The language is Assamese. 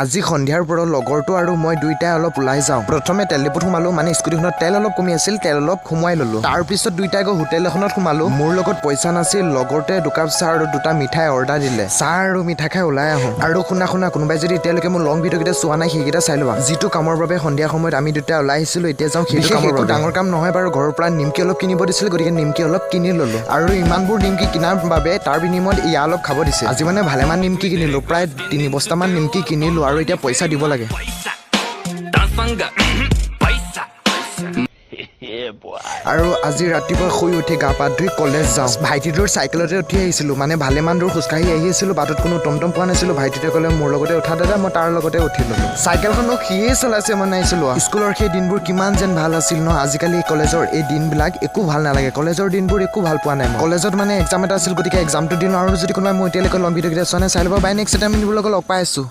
আজি সন্ধিয়াৰ পৰা লগৰটো আৰু মই দুইটাই অলপ ওলাই যাওঁ প্ৰথমে তেল ডিপুত সোমালো মানে স্কুটিখনত তেল অলপ কমি আছিল তেল অলপ সোমোৱাই ললো তাৰ পিছত দুইটাই গৈ হোটেল এখনত সোমালো মোৰ লগত পইচা নাছিল লগৰতে দুকাপ চাহ আৰু দুটা মিঠাই অৰ্ডাৰ দিলে চাহ আৰু মিঠাই খাই ওলাই আহোঁ আৰু শুনা কোনোবাই যদি এতিয়ালৈকে মোৰ লং ভিডিঅ'কেইটা চোৱা নাই সেইকেইটা চাই লোৱা যিটো কামৰ বাবে সন্ধিয়া সময়ত আমি দুটাই ওলাই আহিছিলো এতিয়া যাওঁ সেইটো কামৰ বাবে ডাঙৰ কাম নহয় বাৰু ঘৰৰ পৰা নিমকি অলপ কিনিব দিছিল গতিকে নিমকি অলপ কিনি ললো আৰু ইমানবোৰ নিমকি কিনাৰ বাবে তাৰ বিনিময়ত ইয়া অলপ খাব দিছে আজি মানে ভালেমান নিমকি কিনিলো প্ৰায় 3 বস্তামান নিমকি কিনিলো আৰু এতিয়া পইচা দিব লাগে আৰু আজি ৰাতিপুৱা শুই উঠি গা পা ধুই কলেজ যাওঁ ভাইটিটোৰ চাইকেলতে উঠি আহিছিলোঁ মানে ভালেমান দূৰ খোজকাঢ়ি আহি আছিলোঁ বাটত কোনো টমটম পোৱা নাছিলোঁ ভাইটিটোৱে ক'লে মোৰ লগতে উঠা দাদা মই তাৰ লগতে উঠি ল'লোঁ চাইকেলখনো সিয়ে চলাইছে মানে আহিছিলোঁ স্কুলৰ সেই দিনবোৰ কিমান যেন ভাল আছিল ন আজিকালি কলেজৰ এই দিনবিলাক একো ভাল নালাগে কলেজৰ দিনবোৰ একো ভাল পোৱা নাই কলেজত মানে এক্সাম এটা আছিল গতিকে এক্সামটো দিলোঁ আৰু যদি কোনোবাই মই এতিয়ালৈকে লং ভিডিঅ'কেইটা চোৱা নাই চাই ল'ব বাই নেক্সট টাইম লগত লগ পাই আছোঁ